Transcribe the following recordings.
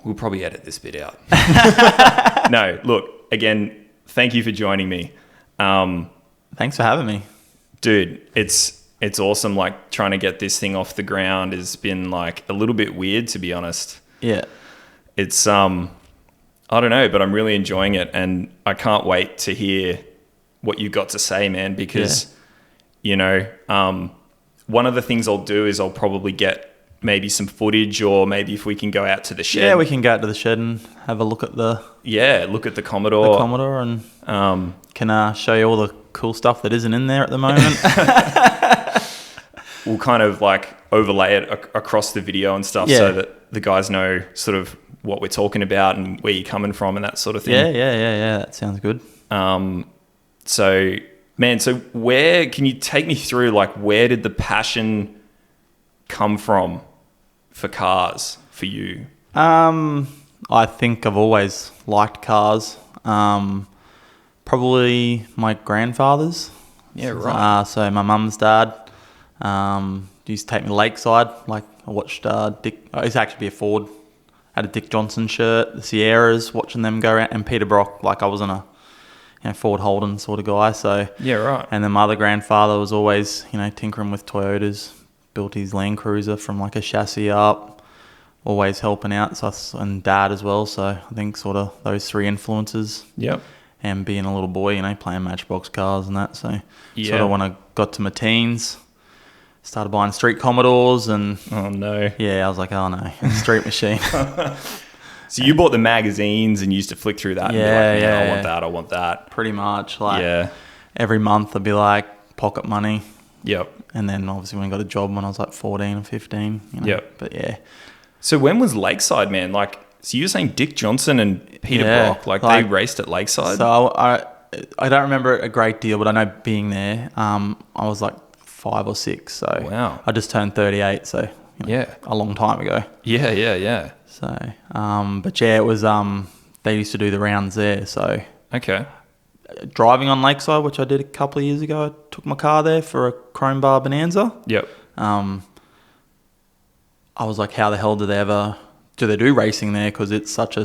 We'll probably edit this bit out. No, look, again, thank you for joining me. Thanks for having me. Dude, it's awesome. Like, trying to get this thing off the ground has been like a little bit weird, to be honest. Yeah. It's, I don't know, but I'm really enjoying it. And I can't wait to hear what you got to say, man, because, you know, one of the things I'll do is I'll probably get maybe some footage, or maybe if we can go out to the shed. Yeah, we can go out to the shed and have a look at the Commodore. And can show you all the cool stuff that isn't in there at the moment. We'll kind of like overlay it across the video and stuff, so that the guys know sort of what we're talking about and where you're coming from and that sort of thing. Yeah. That sounds good. So, man, where can you take me through, like, where did the passion come from for cars for you? I think I've always liked cars. Probably my grandfather's. Yeah, right. So my mum's dad used to take me to Lakeside. Like, I watched Dick. I used to actually be a Ford. Had a Dick Johnson shirt, the Sierras, watching them go around, and Peter Brock. Like, I wasn't a Ford Holden sort of guy. So yeah, right. And then my other grandfather was always tinkering with Toyotas. Built his Land Cruiser from like a chassis up, always helping out. And dad as well. So I think sort of those three influences. Yep. And being a little boy, playing Matchbox cars and that. So sort of when I got to my teens, started buying street Commodores and... Oh, no. Yeah, I was like, oh, no, street machine. So you bought the magazines and used to flick through that and be like, man, I want that. Pretty much. Like, every month I'd be like, pocket money. Yep. And then obviously when I got a job when I was like 14 or 15. Yep. But yeah. So when was Lakeside, man? Like, so you were saying Dick Johnson and Peter Brock, like they raced at Lakeside? So I don't remember it a great deal, but I know being there, I was like 5 or 6. So wow. I just turned 38. So a long time ago. Yeah. So, but yeah, it was, they used to do the rounds there. So okay. Driving on Lakeside, which I did a couple of years ago, I took my car there for a Chrome Bar Bonanza. Yep. I was like, how the hell do they do racing there? Because it's such a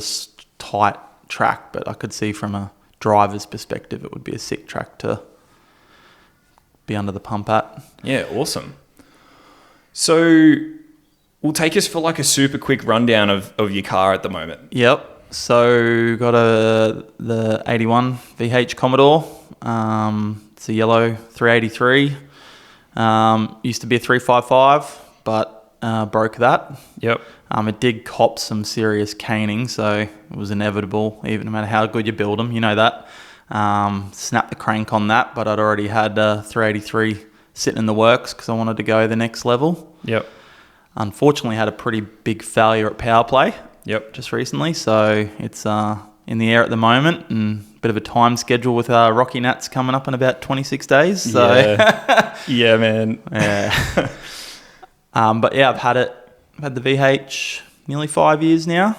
tight track, but I could see from a driver's perspective, it would be a sick track to be under the pump at. Yeah, awesome. So we'll take us for like a super quick rundown of your car at the moment. Yep. So got the 81 VH Commodore. It's a yellow 383. Used to be a 355, but broke that. Yep. It did cop some serious caning, so it was inevitable, even no matter how good you build them, you know that. Snapped the crank on that, but I'd already had a 383 sitting in the works because I wanted to go the next level. Yep. Unfortunately, had a pretty big failure at power play. Yep. Just recently, so it's in the air at the moment, and a bit of a time schedule with Rocky Nats coming up in about 26 days. So yeah, man. Yeah. But yeah, I've had the VH nearly 5 years now.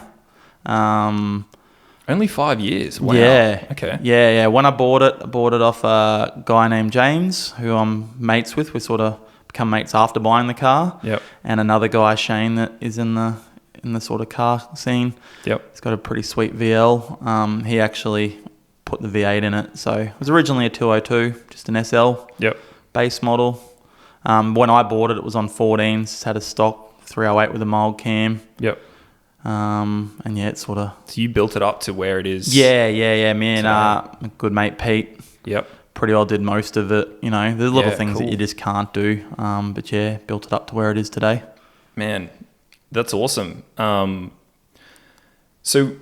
Only 5 years. Wow. Yeah. Okay. Yeah. When I bought it off a guy named James, who I'm mates with. We sort of become mates after buying the car. Yep. And another guy, Shane, that is in the sort of car scene. Yep. It's got a pretty sweet VL. He actually put the V8 in it. So it was originally a 202, just an SL. Yep. Base model. When I bought it, it was on 14s. Had a stock 308 with a mild cam. Yep. And yeah, it's sort of... So you built it up to where it is? Yeah. Me and my good mate Pete. Yep. Pretty well did most of it. There's little things that you just can't do. But yeah, built it up to where it is today. Man, that's awesome. So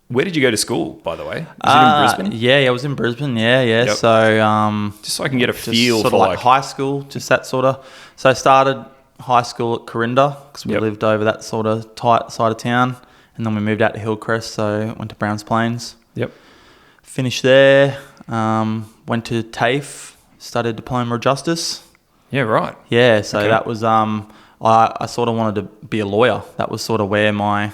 where did you go to school, by the way? Was it in Brisbane? Yeah, I was in Brisbane. Yeah. Yep. So just so I can get a feel for like high school, just that sort of. So I started high school at Corinda because we lived over that sort of tight side of town, and then we moved out to Hillcrest. So went to Browns Plains. Yep. Finished there. Went to TAFE. Studied Diploma of Justice. Yeah. Right. Yeah. So that was I sort of wanted to be a lawyer. That was sort of where my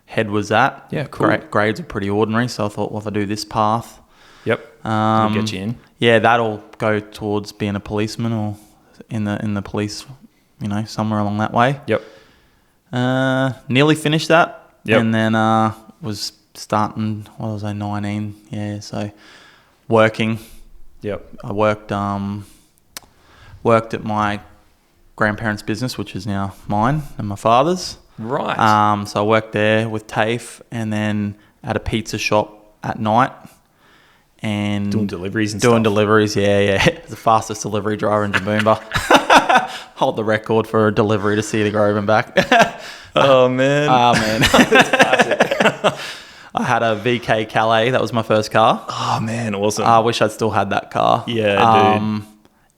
head was at. Yeah, cool. Grades are pretty ordinary, so I thought, well, if I do this path... Yep. It'll get you in. Yeah, that'll go towards being a policeman or in the police, somewhere along that way. Yep. Nearly finished that. Yep. And then was starting, 19? Yeah, so working. Yep. I worked at my grandparents' business, which is now mine and my father's. Right. So I worked there with TAFE and then at a pizza shop at night. And Doing deliveries and Doing stuff. deliveries, yeah. The fastest delivery driver in Jaboomba. Hold the record for a delivery to Cedar Grove and back. Oh, man. That's classic. I had a VK Calais. That was my first car. Oh, man. Awesome. I wish I'd still had that car. Yeah, dude.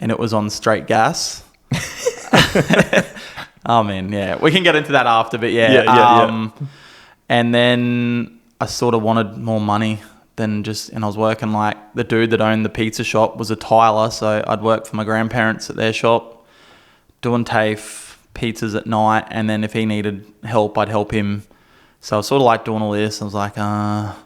And it was on straight gas. Oh, man, yeah. We can get into that after, but yeah. Yeah. And then I sort of wanted more money than and I was working like the dude that owned the pizza shop was a tiler, so I'd work for my grandparents at their shop, doing TAFE, pizzas at night, and then if he needed help, I'd help him. So I was sort of like doing all this. I was like, and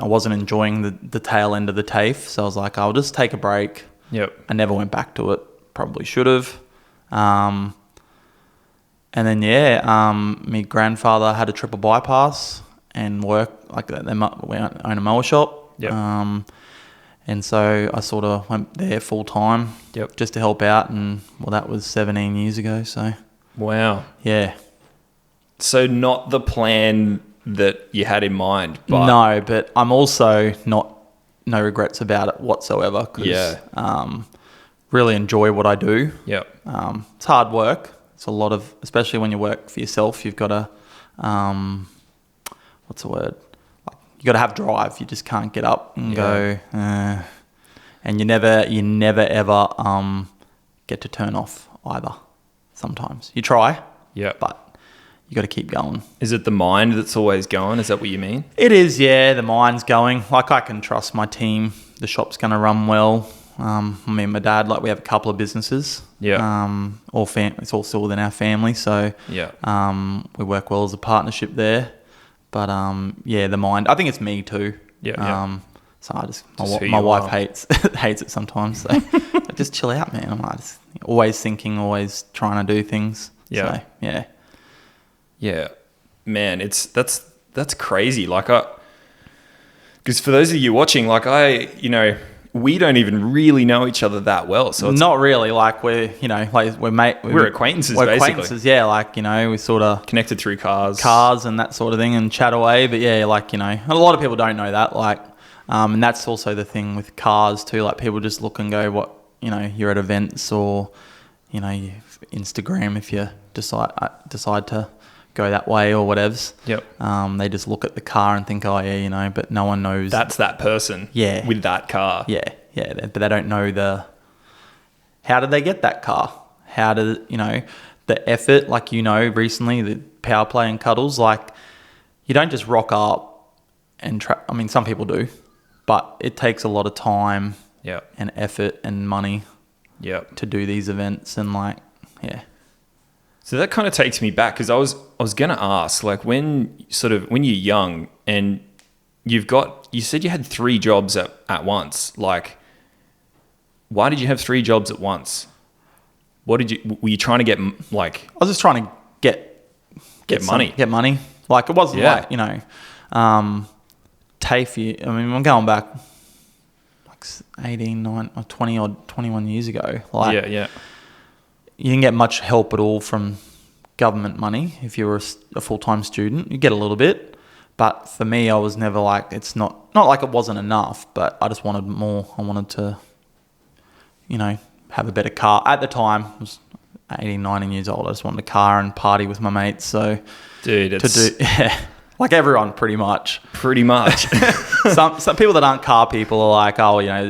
I wasn't enjoying the tail end of the TAFE, so I was like, I'll just take a break. Yep. I never went back to it. Probably should have. And then, my grandfather had a triple bypass and worked like that. We own a mower shop. Yep. And so I sort of went there full time. Yep. Just to help out. And that was 17 years ago. So, Wow. yeah. So not the plan that you had in mind, but No, but I'm also no regrets about it whatsoever. Because, really enjoy what I do. Yep. It's hard work. It's a lot of, especially when you work for yourself, you've got to, what's the word? You got to have drive. You just can't get up and go, and you never ever get to turn off either. Sometimes you try, but you got to keep going. Is it the mind that's always going? Is that what you mean? It is, yeah. The mind's going. Like I can trust my team. The shop's going to run well. Me and my dad, like we have a couple of businesses. Yeah. It's all still within our family, so we work well as a partnership there. But the mind. I think it's me too. Yeah. So my wife hates it sometimes. So I just chill out, man. I'm like just always thinking, always trying to do things. Yeah. So, yeah. Yeah. Man, that's crazy. Like because for those of you watching, like we don't even really know each other that well. So it's not really. Like we're acquaintances. We're basically. Acquaintances, yeah. Like we sort of connected through cars and that sort of thing, and chat away. But yeah, like a lot of people don't know that. Like, and that's also the thing with cars too. Like people just look and go, what you're at events or Instagram if you decide to go that way or whatevs. Yep. They just look at the car and think, but no one knows. That's that person. Yeah. With that car. Yeah. Yeah. But they don't know how did they get that car? How did, the effort, like, recently the power play and cuddles, like you don't just rock up and some people do, but it takes a lot of time and effort and money to do these events and So that kind of takes me back because I was going to ask, like when you're young and you said you had 3 jobs at once. Like, why did you have 3 jobs at once? Were you trying to get like? I was just trying to get money. Get money. Like it wasn't TAFE. I'm going back like 18, 9, or 20 or 21 years ago. Like, yeah. You didn't get much help at all from government money if you were a full-time student. You get a little bit, but for me, I was never like, it's not like it wasn't enough, but I just wanted more. I wanted to, have a better car. At the time, I was 18, 19 years old. I just wanted a car and party with my mates. So, dude, like everyone pretty much. Pretty much. Some people that aren't car people are like,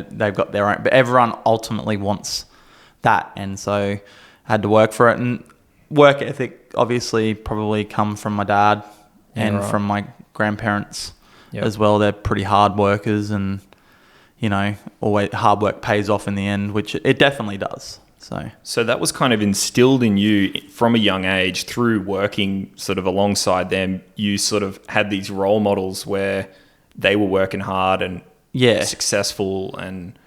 they've got their own, but everyone ultimately wants that. And so I had to work for it, and work ethic obviously probably come from my dad from my grandparents as well. They're pretty hard workers, and always hard work pays off in the end, which it definitely does. So that was kind of instilled in you from a young age through working sort of alongside them. You sort of had these role models where they were working hard and successful, and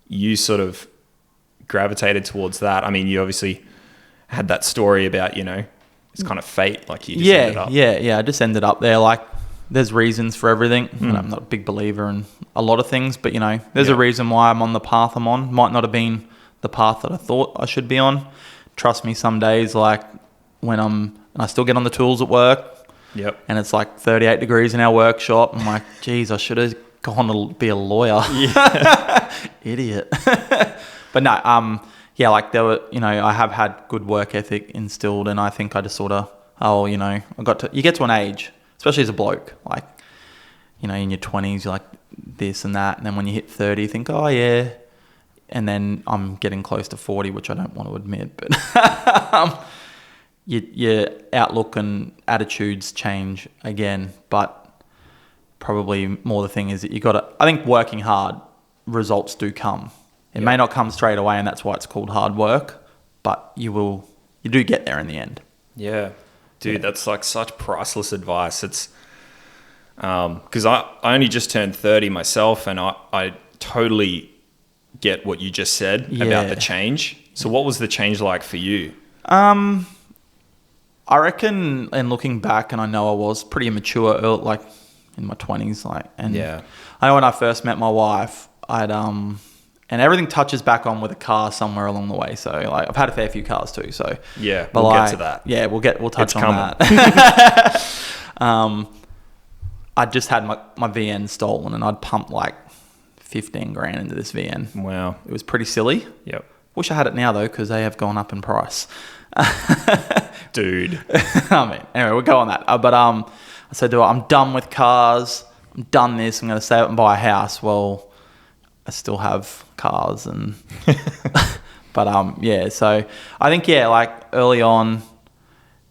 you sort of gravitated towards that. I mean, you obviously had that story about, it's kind of fate, like you just ended up. Yeah. I just ended up there. Like, there's reasons for everything. I'm not a big believer in a lot of things, but, you know, there's a reason why I'm on the path I'm on. Might not have been the path that I thought I should be on. Trust me, some days, like, and I still get on the tools at work. Yep. And it's like 38 degrees in our workshop. I'm like, geez, I should have gone to be a lawyer. Yeah. Idiot. But no, yeah, like there were, you know, I have had good work ethic instilled, and I think I just sort of, you know, you get to an age, especially as a bloke, like, you know, in your 20s, you're like this and that. And then when you hit 30, you think, oh yeah. And then I'm getting close to 40, which I don't want to admit, but your outlook and attitudes change again. But probably more the thing is that I think working hard, results do come. It may not come straight away, and that's why it's called hard work, but you do get there in the end. Yeah. Dude, that's like such priceless advice. It's because I only just turned 30 myself, and I totally get what you just said about the change. So what was the change like for you? I reckon, and looking back, and I know I was pretty immature, like in my 20s, like, and I know when I first met my wife, and everything touches back on with a car somewhere along the way. So like, I've had a fair few cars too. So yeah, we'll get to that. Yeah, we'll touch on that. I just had my VN stolen, and I'd pumped like 15 grand into this VN. Wow, it was pretty silly. Yep. Wish I had it now though, because they have gone up in price. Dude. I mean, anyway, we'll go on that. But I said to her, I'm done with cars. I'm done this. I'm going to save up and buy a house. Well, I still have cars, and but yeah. So I think like early on,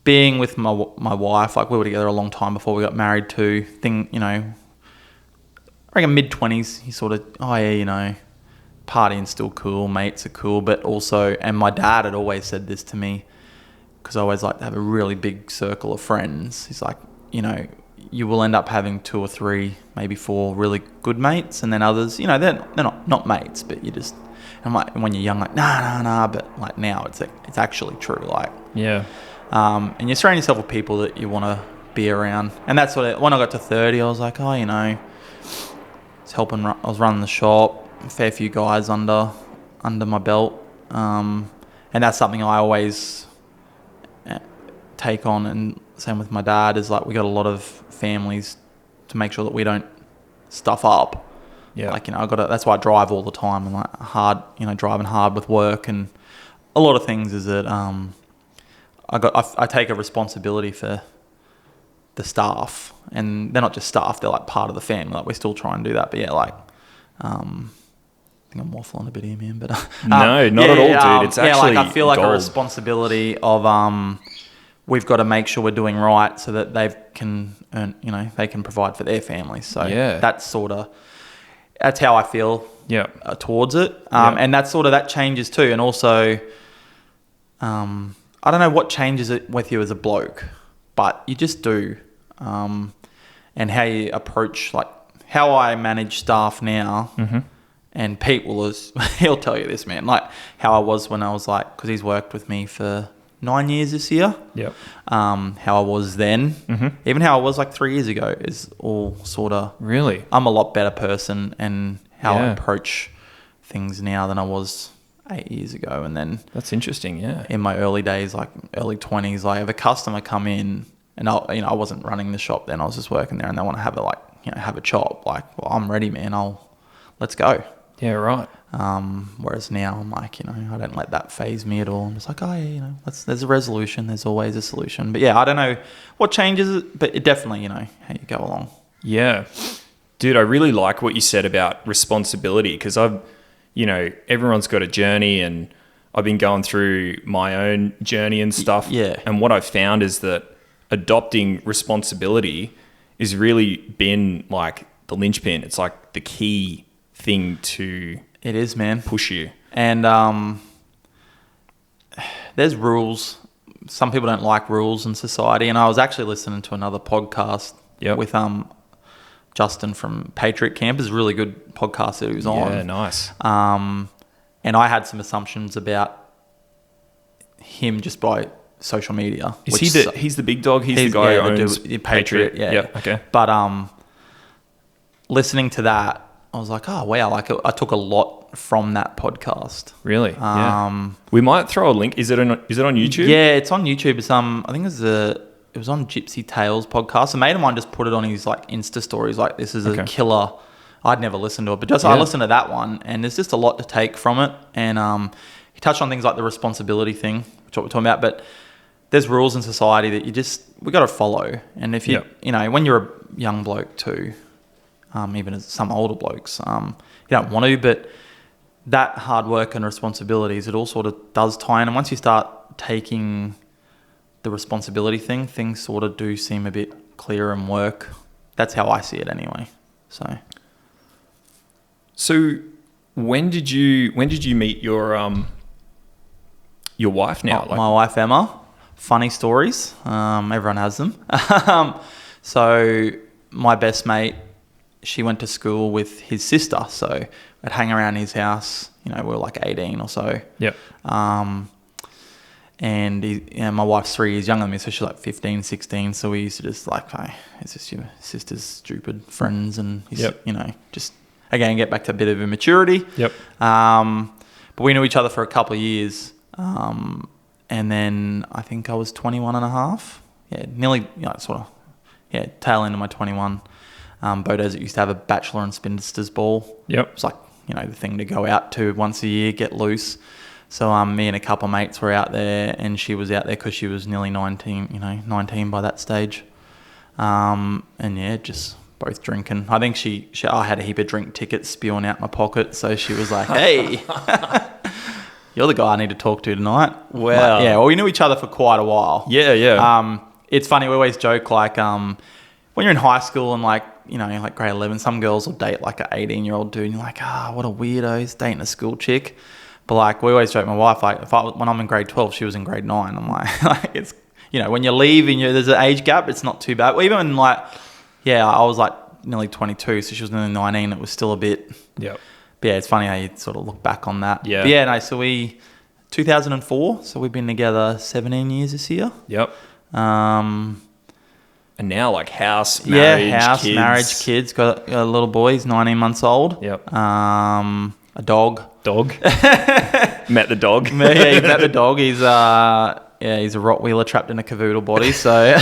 being with my wife, like we were together a long time before we got married too. You know, I reckon mid-20s, you sort of, oh yeah, you know, partying's still cool, mates are cool, but also, and my dad had always said this to me, because I always like to have a really big circle of friends. He's like, you know, you will end up having 2 or 3, maybe 4 really good mates, and then others, you know, they're not mates, but you just, and like when you're young, like nah, but like now it's actually true, like yeah, and you're surrounding yourself with people that you want to be around, and that's when I got to 30, I was like, oh, you know, I was running the shop, a fair few guys under my belt, and that's something I always take on, and same with my dad, is like we got a lot of families to make sure that we don't stuff up. Yeah. Like, you know, that's why I drive all the time, and like hard, you know, driving hard with work, and a lot of things is that I take a responsibility for the staff, and they're not just staff, they're like part of the family. Like we still try and do that, but yeah, like I think I'm waffling a bit here, man, but no, not at all, dude. It's actually like I feel like gold. a responsibility of we've got to make sure we're doing right so that they can earn, you know, they can provide for their families. So that's how I feel towards it. And that's that changes too. And also, I don't know what changes it with you as a bloke, but you just do. And how you approach, like how I manage staff now, and Pete he'll tell you this, man, like how I was when I was like, because he's worked with me for 9 years this year. Yep. How I was then, even how I was like 3 years ago, is all sort of... Really? I'm a lot better person, and how I approach things now than I was 8 years ago. And then... That's interesting, yeah. In my early days, like early 20s, like if a customer come in, and I wasn't running the shop then, I was just working there, and they want to have a chop, like, well, I'm ready, man, let's go. Yeah, right. Whereas now I'm like, you know, I don't let that phase me at all. I'm just like, oh yeah, you know, there's a resolution. There's always a solution. But yeah, I don't know what changes it, but it definitely, you know, how you go along. Yeah. Dude, I really like what you said about responsibility, because everyone's got a journey, and I've been going through my own journey and stuff. Yeah. And what I've found is that adopting responsibility has really been like the linchpin. It's like the key thing to... It is, man. Push you. And there's rules. Some people don't like rules in society. And I was actually listening to another podcast with Justin from Patriot Camp. It's a really good podcast that he was on. Yeah, nice. And I had some assumptions about him just by social media. Is he's the big dog? He's the guy who owns Patriot. Yeah. Okay. But listening to that, I was like, oh wow, like I took a lot from that podcast. Really? Yeah. We might throw a link. Is it on YouTube? Yeah, it's on YouTube. It's I think it was on Gypsy Tales podcast. A mate of mine just put it on his like Insta stories. Like, this is a killer. I'd never listened to it, but just I listened to that one, and there's just a lot to take from it. And he touched on things like the responsibility thing, which what we're talking about. But there's rules in society that we got to follow. And if you when you're a young bloke too, even as some older blokes, you don't want to, but that hard work and responsibilities, it all sort of does tie in. And once you start taking the responsibility thing, things sort of do seem a bit clearer and work. That's how I see it anyway. So when did you meet your wife now? My wife Emma. Funny stories. Everyone has them. So my best mate, she went to school with his sister, so I'd hang around his house. We were like 18 or so. Yep. And my wife's 3 years younger than me, so she's like 15, 16. So we used to just like, hey, it's just your sister's stupid friends, and just again get back to a bit of immaturity. Yep. But we knew each other for a couple of years, and then I think I was 21 and a half. Yeah, nearly tail end of my 21. Bodo's used to have a bachelor and spinsters ball. Yep. It's like the thing to go out to once a year, get loose. So me and a couple of mates were out there, and she was out there because she was nearly 19 by that stage. And yeah, just both drinking. I think I had a heap of drink tickets spewing out my pocket, so she was like, hey, you're the guy I need to talk to tonight. Wow. Well, we knew each other for quite a while. Yeah. It's funny, we always joke like when you're in high school and like grade 11, some girls will date like an 18-year-old dude, and you're like, what a weirdo, he's dating a school chick. But like, we always joke, my wife, like, when I'm in grade 12, she was in grade 9. I'm like it's, when you leave and there's an age gap, it's not too bad. Even like, I was like nearly 22, so she was nearly 19. It was still a bit. Yep. But yeah, it's funny how you sort of look back on that. Yeah. But yeah, so 2004, so we've been together 17 years this year. Yep. And now like house, marriage, kids. Got a little boy, he's 19 months old. Yep. A dog. Met the dog. Yeah, he met the dog. He's he's a Rottweiler trapped in a cavoodle body. So,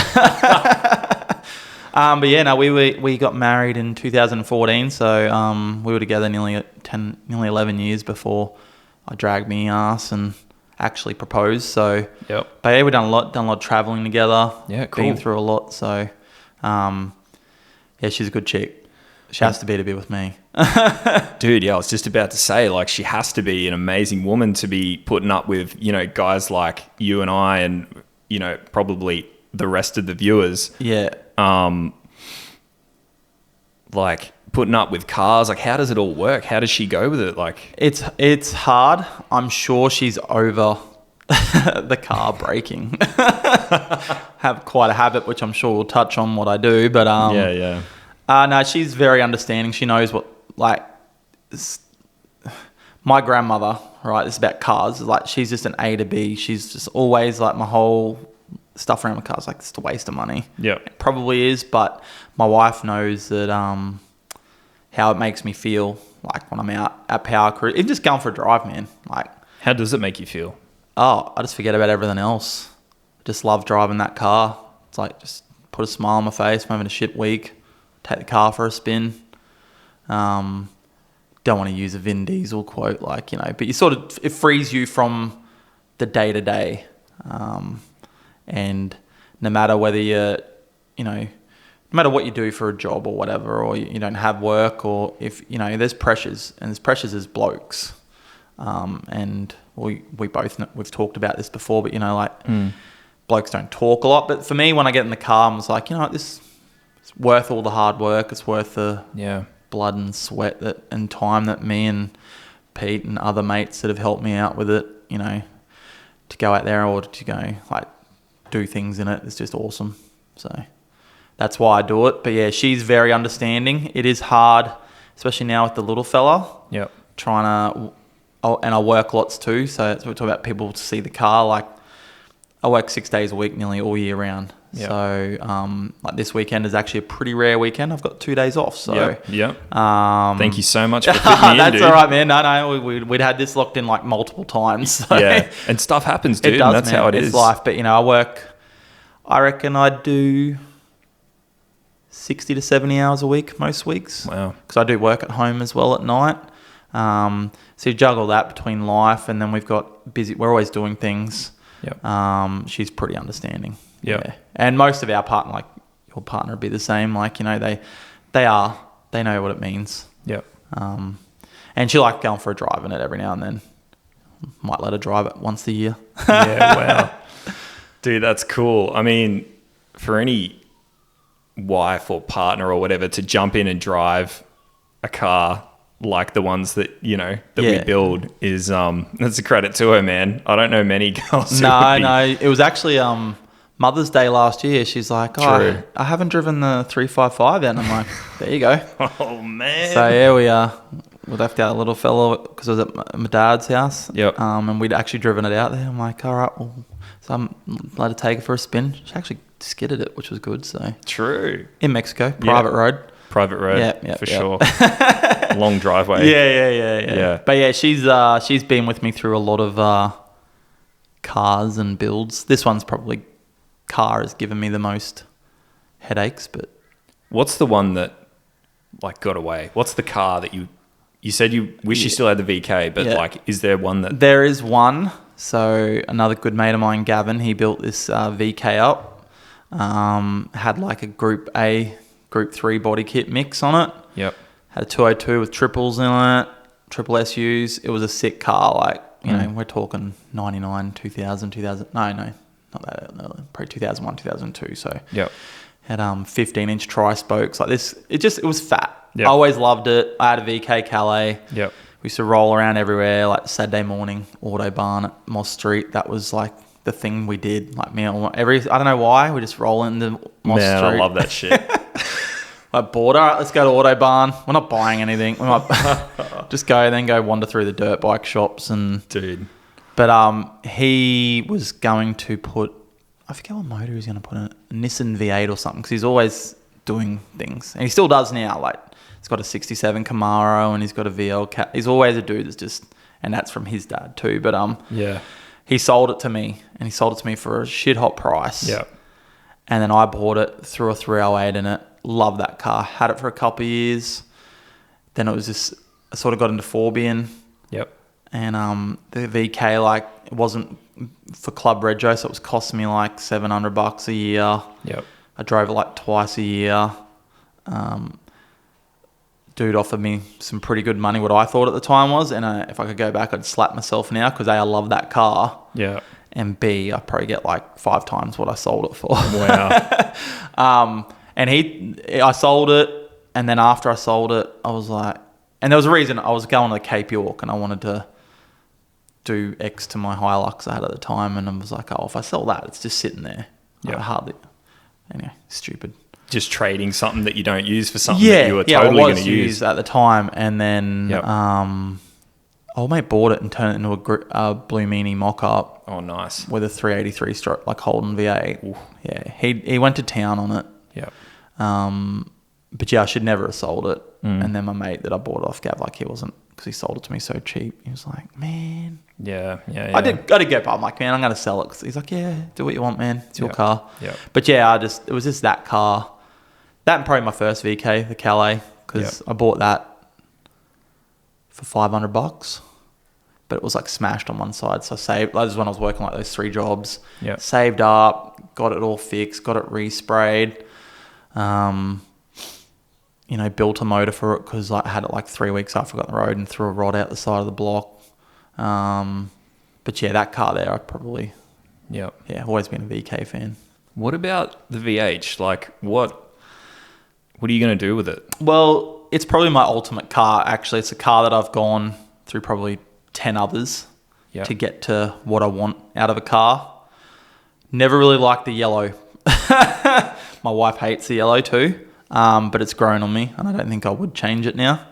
but yeah, no, we got married in 2014. So we were together nearly 11 years before I dragged me ass and actually proposed. So, yep. But yeah, we've done a lot of traveling together. Yeah, cool. Been through a lot. So, yeah, she's a good chick. She has to be with me. Dude, yeah, I was just about to say, like, she has to be an amazing woman to be putting up with, guys like you and I and, probably the rest of the viewers. Yeah. Like, putting up with cars. Like, how does it all work? How does she go with it? Like, it's hard. I'm sure she's over the car braking. Have quite a habit, which I'm sure we'll touch on what I do. But yeah. No, she's very understanding. She knows what, like, my grandmother, right, this is about cars, like, she's just an A to B. She's just always like, my whole stuff around my cars, like, it's a waste of money. Yeah. It probably is, but my wife knows that how it makes me feel, like, when I'm out at Power Cruise. Even just going for a drive, man. Like, how does it make you feel? Oh, I just forget about everything else. I just love driving that car. It's like, just put a smile on my face. I'm having a shit week. Take the car for a spin. Don't want to use a Vin Diesel quote, like, but you sort of, it frees you from the day to day. And no matter whether you're, no matter what you do for a job or whatever, or you don't have work, or if, there's pressures, and there's pressures as blokes. And we both know, we've talked about this before, but, blokes don't talk a lot. But for me, when I get in the car, I'm just like, this, it's worth all the hard work. It's worth the blood and sweat and time that me and Pete and other mates that have helped me out with it, to go out there or to go, like, do things in it. It's just awesome. So that's why I do it. But yeah, she's very understanding. It is hard, especially now with the little fella. Yep. And I work lots too. So we talk about people to see the car. Like, I work 6 days a week nearly all year round. Yep. So, like this weekend is actually a pretty rare weekend. I've got 2 days off. So, thank you so much for fitting me in, That's dude. all right, man. No, we'd had this locked in like multiple times. So. Yeah, and stuff happens, dude. It does, and that's man. how it it's is. life. But, I reckon I do 60 to 70 hours a week most weeks. Wow. Because I do work at home as well at night. So you juggle that between life, and then we've got busy. We're always doing things. Yep. She's pretty understanding. Yep. Yeah. And most of our partner, like your partner, would be the same. Like, they know what it means. Yep. And she likes going for a drive in it every now and then. Might let her drive it once a year. Yeah. Wow. Dude, that's cool. I mean, for any wife or partner or whatever to jump in and drive a car like the ones that we build is that's a credit to her, man. I don't know many girls. No, it was actually Mother's Day last year. She's like, I haven't driven the 355 yet, and I'm like, there you go. Oh man. So yeah, we left our little fellow because it was at my dad's house. Yep. And we'd actually driven it out there. I'm like, all right, well, so I'm let her take it for a spin. She actually skidded it, which was good. So true. In Mexico, private road. Private road, sure. Long driveway. Yeah. But yeah, she's been with me through a lot of cars and builds. This one's probably car has given me the most headaches. But what's the one that got away? What's the car that you said you wish you still had the VK, but is there one that? There is one. So another good mate of mine, Gavin, he built this VK up. Had like a Group A. Group 3 body kit mix on it. Yep. Had a 202 with triples in it, triple SUs. It was a sick car. We're talking 99, 2000. No, not that. No, probably 2001, 2002. So yep. Had 15-inch tri-spokes like this. It was fat. Yep. I always loved it. I had a VK Calais. Yep. We used to roll around everywhere, like Saturday morning, Autobahn at Moss Street. That was like the thing we did. Like me, I don't know why, we just roll into Moss Street. Man, I love that shit. Like bored, all right, let's go to Autobahn. We're not buying anything. We might just go wander through the dirt bike shops and. Dude. But he was going to put, I forget what motor he was going to put in it, a Nissan V8 or something, because he's always doing things, and he still does now. Like he's got a '67 Camaro and he's got a VL cat. He's always a dude that's just, and that's from his dad too. But he sold it to me, and he sold it to me for a shit hot price. Yeah. And then I bought it, threw a 308 in it. Love that car. Had it for a couple of years. Then it was just, I sort of got into Forbian. Yep. And the VK, it wasn't for Club Rego, so it was costing me like $700 a year. Yep. I drove it twice a year. Dude offered me some pretty good money, what I thought at the time was. And if I could go back, I'd slap myself now because A, I love that car. Yeah. And B, I probably get 5 times what I sold it for. Wow. And I sold it, and then after I sold it, I was like, and there was a reason. I was going to Cape York, and I wanted to do X to my Hilux I had at the time, and I was like, if I sell that, it's just sitting there. Yeah. Anyway, stupid. Just trading something that you don't use for something that you were totally going to use at the time, and then old mate bought it and turned it into a Blue Meanie mock-up. Oh, nice. With a 383 stroke, Holden V8. Ooh. Yeah, he went to town on it. Yeah. But yeah, I should never have sold it. And then my mate that I bought it off Gav, he wasn't, because he sold it to me so cheap. He was like, man. Yeah. I did go, but I'm like, man, I'm going to sell it. Cause he's like, yeah, do what you want, man. It's your car. Yeah. But yeah, it was just that car. That and probably my first VK, the Calais, because I bought that for $500. But it was smashed on one side. So I saved, that was when I was working those 3 jobs. Yeah. Saved up, got it all fixed, got it resprayed. Built a motor for it because I had it 3 weeks after I got on the road and threw a rod out the side of the block. But yeah, that car there, I probably, always been a VK fan. What about the VH? What are you going to do with it? Well, it's probably my ultimate car, actually. It's a car that I've gone through probably 10 others to get to what I want out of a car. Never really liked the yellow. My wife hates the yellow too, but it's grown on me, and I don't think I would change it now.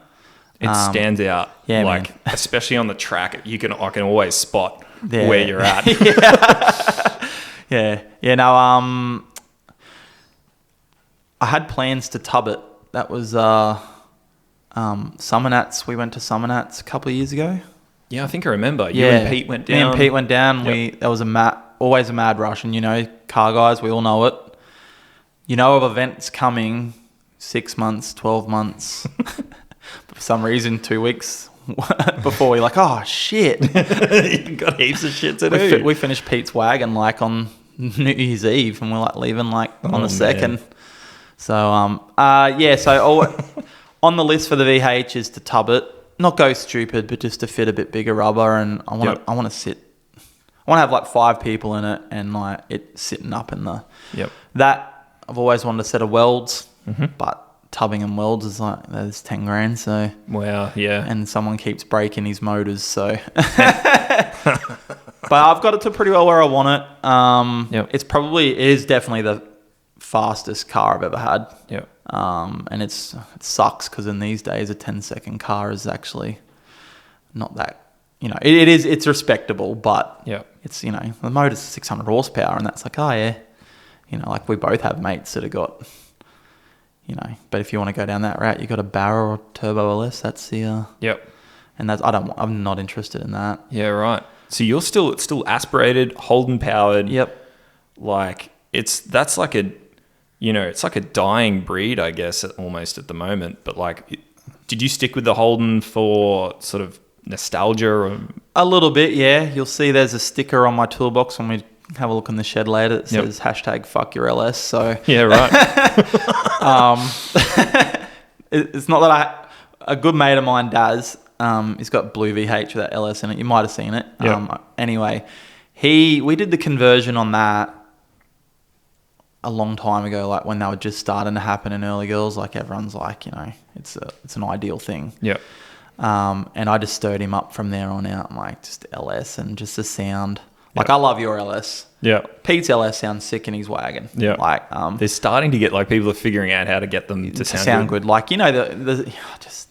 It stands out. Yeah, man. Especially on the track, I can always spot where you're at. Yeah. No, I had plans to tub it. That was Summernats. We went to Summernats a couple of years ago. Yeah, I think I remember. You and Pete went down. Me and Pete went down. Yep. There was always a mad rush, and car guys, we all know it. Of events coming 6 months, 12 months. For some reason, 2 weeks before, we're like, oh shit, you got heaps of shit to do. We finished Pete's wagon like on New Year's Eve, and we're like leaving like on the 2nd. So So on the list for the VH is to tub it, not go stupid, but just to fit a bit bigger rubber, and I want to have like 5 people in it, and like it sitting up in the. Yep. That I've always wanted a set of welds, but tubbing and welds is like there's 10 grand. So wow, yeah. And someone keeps breaking his motors, so. But I've got it to pretty well where I want it. It is definitely the fastest car I've ever had. Yeah. And it sucks because in these days a 10-second car is actually not that. It's respectable, but it's the motor's 600 horsepower, and that's like, oh yeah. Like we both have mates that have got, but if you want to go down that route, you got a Barra or Turbo LS. That's the and I'm not interested in that. Yeah, right. So it's still aspirated, Holden powered. Yep. Like that's like a, it's like a dying breed, I guess, almost at the moment. But like, did you stick with the Holden for sort of nostalgia? Or? A little bit, yeah. You'll see there's a sticker on my toolbox when we have a look in the shed later that says #FuckYourLS. So yeah, right. It's not that a good mate of mine does. He's got blue VH with that LS in it. You might have seen it. Anyway, we did the conversion on that a long time ago, like when they were just starting to happen in early girls. Like everyone's like, it's an ideal thing. Yeah. And I just stirred him up from there on out. I'm like, just LS and just the sound. Like, I love your LS. Yeah. Pete's LS sounds sick in his wagon. Yeah. Like, they're starting to get, like, people are figuring out how to get them to sound good. Like, just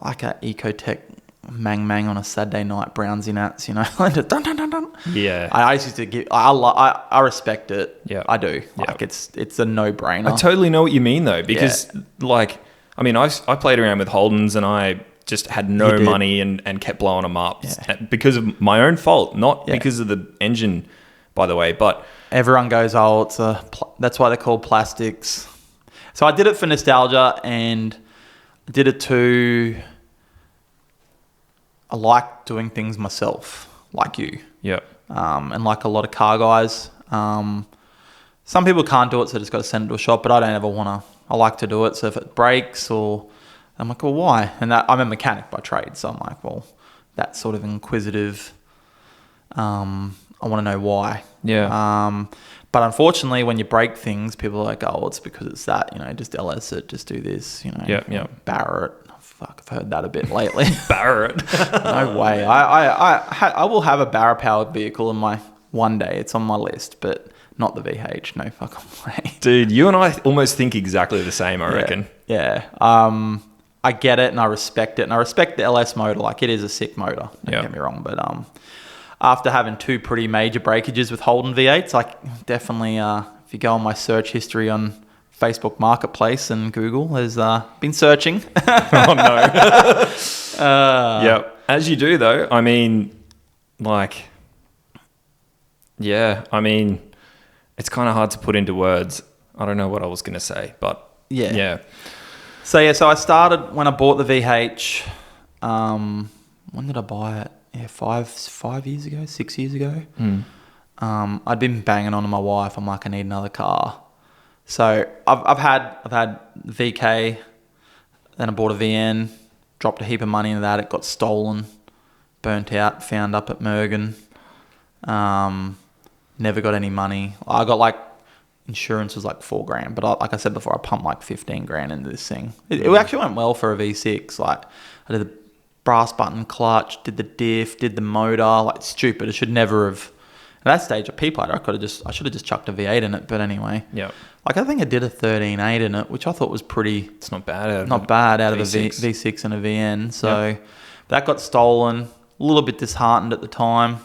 like a Ecotech mang on a Saturday night, Brownsy Nats, just dun dun dun dun. Yeah. I used to give, I respect it. Yeah. I do. Like, it's a no-brainer. I totally know what you mean, though, because, like, I mean, I played around with Holdens and I just had no money and kept blowing them up because of my own fault, not because of the engine, by the way. But everyone goes, oh, that's why they're called plastics. So I did it for nostalgia, and did it I like doing things myself, like you. Yeah. And like a lot of car guys. Some people can't do it, so they just got to send it to a shop, but I don't ever want to. I like to do it. So if it breaks or... I'm like, well, why? And I'm a mechanic by trade, so I'm like, well, that's sort of inquisitive. I want to know why. Yeah. But unfortunately, when you break things, people are like, oh, it's because it's that, just LS it, just do this, Yeah. Barrett. Oh, fuck, I've heard that a bit lately. Barrett. No way. I will have a Barra powered vehicle in my one day. It's on my list, but not the VH. No fucking way. Dude, you and I almost think exactly the same, I reckon. Yeah. I get it and I respect it, and I respect the LS motor. Like, it is a sick motor. Don't get me wrong, but after having 2 pretty major breakages with Holden V8s, like, definitely if you go on my search history on Facebook Marketplace and Google, there's been searching. Oh no. Yeah, as you do though. I mean, like, yeah. I mean, it's kind of hard to put into words. I don't know what I was going to say, but yeah. So I started when I bought the VH. When did I buy it? Yeah, 5 years ago, 6 years ago. I'd been banging on to my wife. I'm like, I need another car. So I've had VK, then I bought a VN, dropped a heap of money into that. It got stolen, burnt out, found up at Mergen. Never got any money. I got like, insurance was like $4,000, but like I said before, I pumped like 15 grand into this thing. It actually went well for a V6. Like, I did the brass button clutch, did the diff, did the motor. Like, stupid. I should never have. At that stage, a P-plater, I should have just chucked a V8 in it. But anyway, like, I think I did a 13.8 in it, which I thought was pretty. It's not bad. Out of a V6 and a VN. So that got stolen. A little bit disheartened at the time.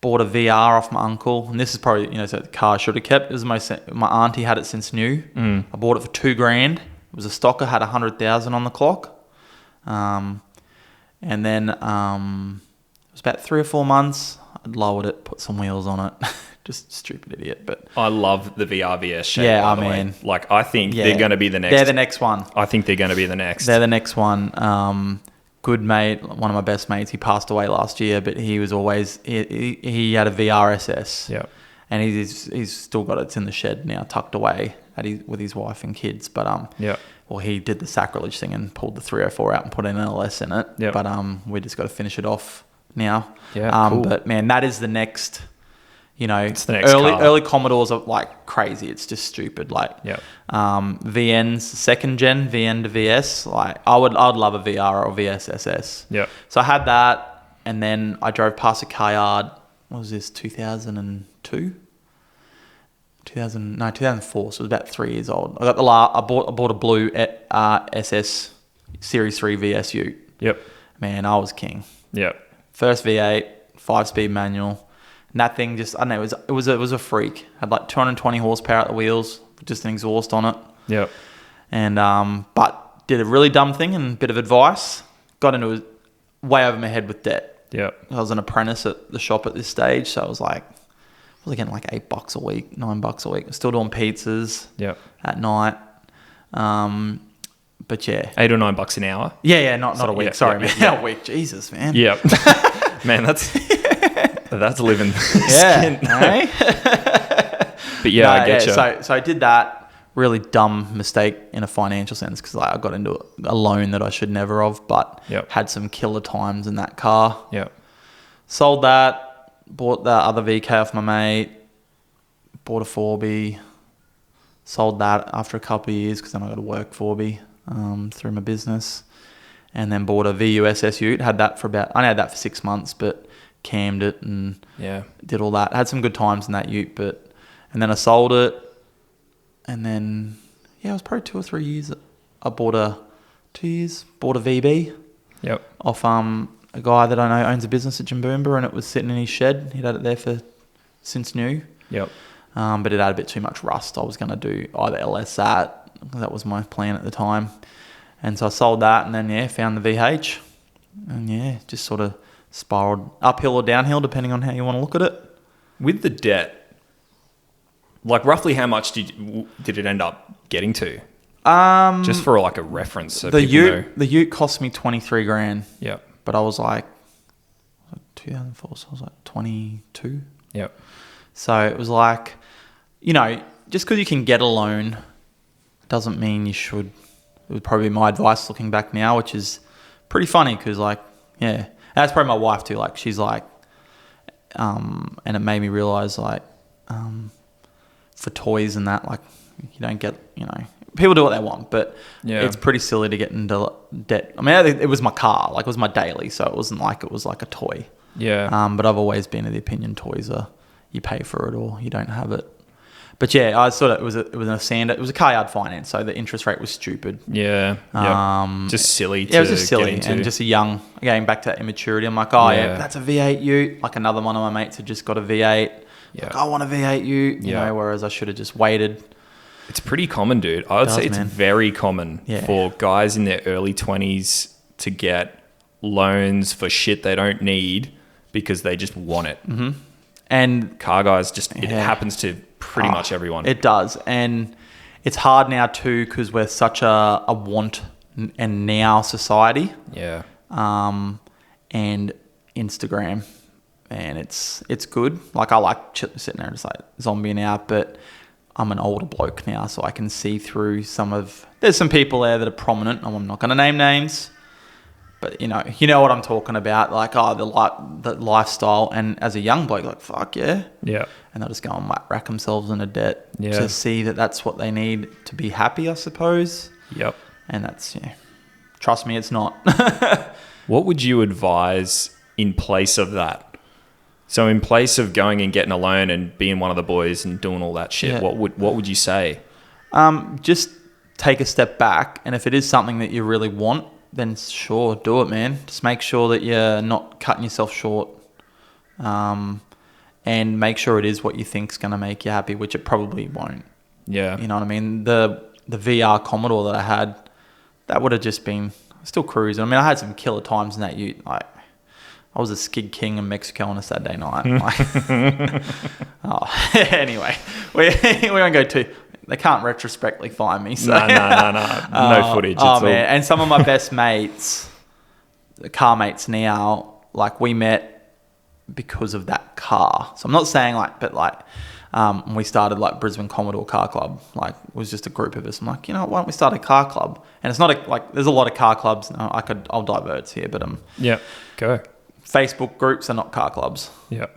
Bought a VR off my uncle, and this is probably, so the car I should have kept. It was my auntie had it since new. I bought it for $2,000. It was a stocker, had 100,000 on the clock. And then it was about 3 or 4 months. I'd lowered it, put some wheels on it. Just stupid idiot, but I love the VRVS shape. Yeah, by the way. Like, I think they're going to be the next. They're the next one. I think they're going to be the next. They're the next one. Good mate, one of my best mates. He passed away last year, but he was always he had a VRSS. Yeah, and he's still got it. It's in the shed now, tucked away with his wife and kids. But well, he did the sacrilege thing and pulled the 304 out and put an LS in it. Yeah, but we just got to finish it off now. Yeah, cool. But man, that is the next. It's the next early Commodores are like crazy. It's just stupid. Like, VN's second gen, VN to VS. Like, I'd love a VR or VSSS. Yeah. So I had that, and then I drove past a car yard. What was this? 2002? 2004. So it was about 3 years old. I bought a blue SS Series 3 VS Ute. Yep. Man, I was king. Yep. First V8, 5-speed manual. And that thing just, I don't know, it was a freak. Had like 220 horsepower at the wheels, just an exhaust on it. Yep. And, but did a really dumb thing and a bit of advice. Got into it way over my head with debt. Yep. I was an apprentice at the shop at this stage. So I was getting like $8 a week, $9 a week. I was still doing pizzas at night. But yeah. $8 or $9 an hour? Yeah, not a week. Sorry, man. Yeah. A week. Jesus, man. Yeah. Man, that's living skin. Eh? But yeah, I get you. So I did that really dumb mistake in a financial sense because I got into a loan that I should never have, but had some killer times in that car. Yep. Sold that, bought the other VK off my mate, bought a 4B, sold that after a couple of years because then I got a work 4B through my business, and then bought a VUSS Ute. I only had that for 6 months, but cammed it and did all that. Had some good times in that Ute, and then I sold it, and then it was probably 2 or 3 years. I bought a VB. Yep. Off a guy that I know owns a business at Jimboomba, and it was sitting in his shed. He'd had it there since new. Yep. But it had a bit too much rust. I was going to do either LS that. That was my plan at the time. And so I sold that, and then found the VH, and just sort of spiraled uphill or downhill depending on how you want to look at it. With the debt, like roughly how much did it end up getting to? Just for like a reference, so the people know. The Ute cost me $23,000. Yeah, but I was like 2004, so I was like 22. Yep. So it was like, just because you can get a loan doesn't mean you should. It would probably be my advice looking back now, which is pretty funny because that's probably my wife too. Like, she's like, and it made me realize for toys and that, like, you don't get, people do what they want, but it's pretty silly to get into debt. I mean, it was my car, like it was my daily, so it wasn't like it was like a toy. Yeah. But I've always been of the opinion toys are, you pay for it or you don't have it. But I thought it was a car yard finance, so the interest rate was stupid. Yeah. Just silly. It was just silly, and just going back to that immaturity. I'm like, that's a V8 Ute. Like another one of my mates had just got a V8. Yeah. Like, I want a V8 Ute. You know, whereas I should have just waited. It's pretty common, dude. I would say it's very common for guys in their early 20s to get loans for shit they don't need because they just want it. Mm-hmm. And car guys it happens to pretty much everyone. It does. And it's hard now too because we're such a want and now society. Yeah. And Instagram. And it's good. Like, I like sitting there and just like zombieing out, but I'm an older bloke now, so I can see through there's some people there that are prominent. I'm not going to name names, but you know what I'm talking about. Like, the lifestyle, and as a young bloke, like, fuck yeah. Yeah. And they'll just go and rack themselves into debt to see that that's what they need to be happy, I suppose. Yep. And that's, trust me, it's not. What would you advise in place of that? So in place of going and getting a loan and being one of the boys and doing all that shit, what would you say? Just take a step back, and if it is something that you really want, then sure, do it, man. Just make sure that you're not cutting yourself short. and make sure it is what you think's going to make you happy, which it probably won't. Yeah. You know what I mean? The VR Commodore that I had, that would have just been still cruising. I mean, I had some killer times in that ute. Like, I was a skid king in Mexico on a Saturday night. Anyway, we won't go too. They can't retrospectively find me. So. No. No footage. Man. And some of my best mates, the car mates now, like we met because of that car. So I'm not saying we started like Brisbane Commodore Car Club. Like it was just a group of us. I'm like, why don't we start a car club? And it's not there's a lot of car clubs. I'll divert here, but yeah, go. Facebook groups are not car clubs. Yeah.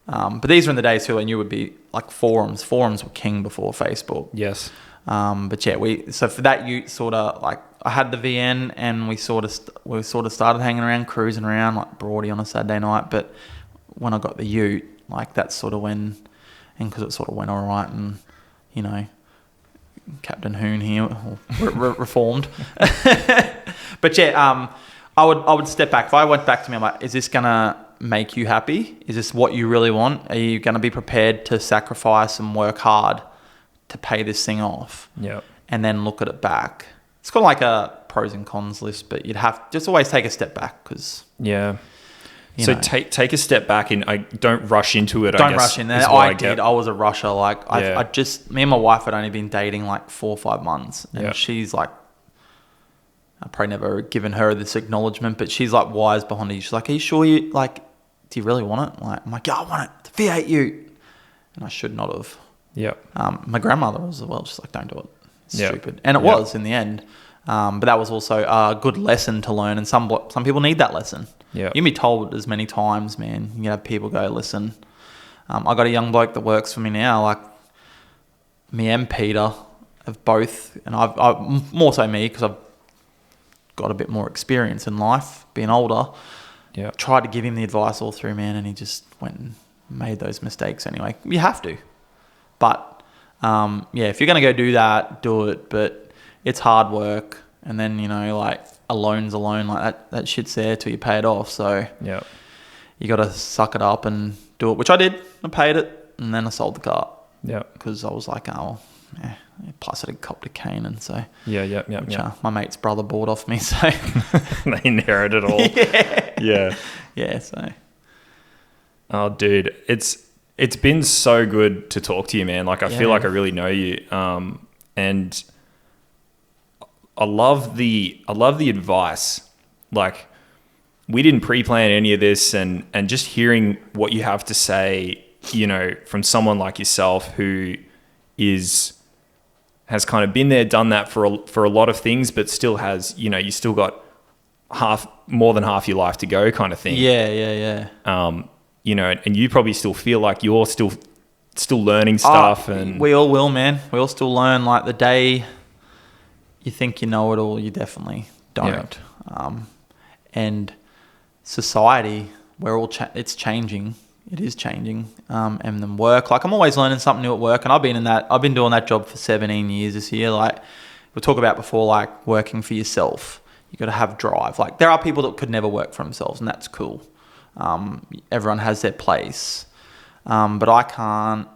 But these were in the days too, and you would be like forums. Forums were king before Facebook. Yes. But yeah, so for that ute, sort of like I had the VN, and we sort of started hanging around, cruising around like Broady on a Saturday night. But when I got the ute, like that's sort of when, and because it sort of went all right, and Captain Hoon here reformed. But yeah, I would step back. If I went back to me, I'm like, is this gonna make you happy? Is this what you really want? Are you gonna be prepared to sacrifice and work hard to pay this thing off? Yeah. And then look at it back. It's kind of like a pros and cons list, but you'd have just always take a step back because. Yeah. So take a step back and don't rush into it. Don't rush in there. I was a rusher. Like me and my wife had only been dating like 4 or 5 months, and she's like, I've probably never given her this acknowledgement, but she's like wise behind it. She's like, are you sure do you really want it? Like, I'm like, yeah, I want it. It's a V8 ute. And I should not have. Yeah. My grandmother was as well. She's like, don't do it. It's stupid. And it was in the end. But that was also a good lesson to learn. And some people need that lesson. Yeah. You can be told as many times, man. You can have people go, listen. I got a young bloke that works for me now. Like me and Peter have both, and I've more so me because I've got a bit more experience in life, being older. Yeah. Tried to give him the advice all through, man, and he just went and made those mistakes anyway. You have to. But, if you're going to go do that, do it. But it's hard work. And then, a loan's a loan. Like that shit's there till you pay it off. So you got to suck it up and do it, which I did. I paid it, and then I sold the car. Yeah. Because I was like, plus I did cop to Canaan, so which my mate's brother bought off me, so they inherited all. Yeah. So, oh, dude, it's been so good to talk to you, man. Like I feel like I really know you, and I love the advice. Like we didn't pre-plan any of this, and just hearing what you have to say, from someone like yourself who has kind of been there, done that for a lot of things, but still has, you still got more than half your life to go kind of thing. Yeah. And you probably still feel like you're still learning stuff. And we all will, man. We all still learn. Like the day you think you know it all, you definitely don't. Yeah. And society, it's changing. It is changing. And then work, like I'm always learning something new at work, and I've been doing that job for 17 years this year. Like we talked about before, like working for yourself, you got to have drive. Like there are people that could never work for themselves, and that's cool. Everyone has their place. But I can't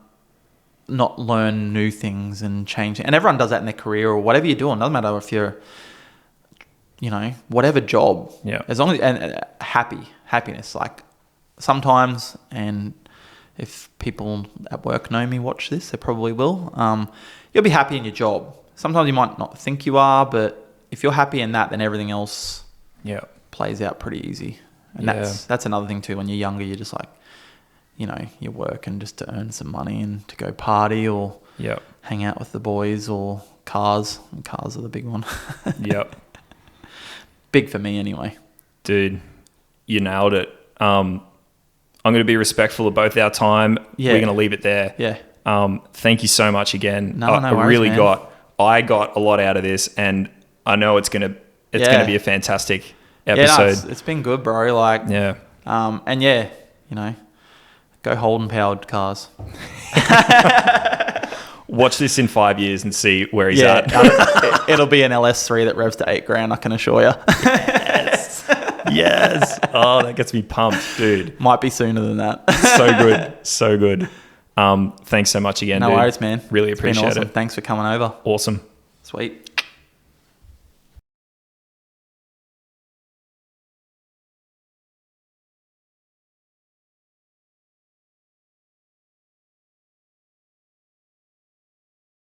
not learn new things and change. And everyone does that in their career or whatever you're doing. Doesn't matter if you're, whatever job. Yeah. As long as, and happiness, like sometimes, and if people at work know me, watch this, they probably will. You'll be happy in your job. Sometimes you might not think you are, but if you're happy in that, then everything else plays out pretty easy. And that's another thing too. When you're younger, you're just like, you're working just to earn some money and to go party or hang out with the boys or cars. And cars are the big one. Yep. Big for me anyway. Dude, you nailed it. I'm going to be respectful of both our time. Yeah. We're going to leave it there. Yeah. Thank you so much again. No worries, I got a lot out of this, and I know it's going to be a fantastic episode. Yeah, it's been good, bro. Like, go Holden powered cars. Watch this in 5 years and see where he's at. It'll be an LS3 that revs to $8,000, I can assure you. Yes. Oh, that gets me pumped, dude. Might be sooner than that. So good. So good. Thanks so much again, No dude. worries, man. Really It's been appreciate awesome. it. Thanks for coming over. Awesome. Sweet.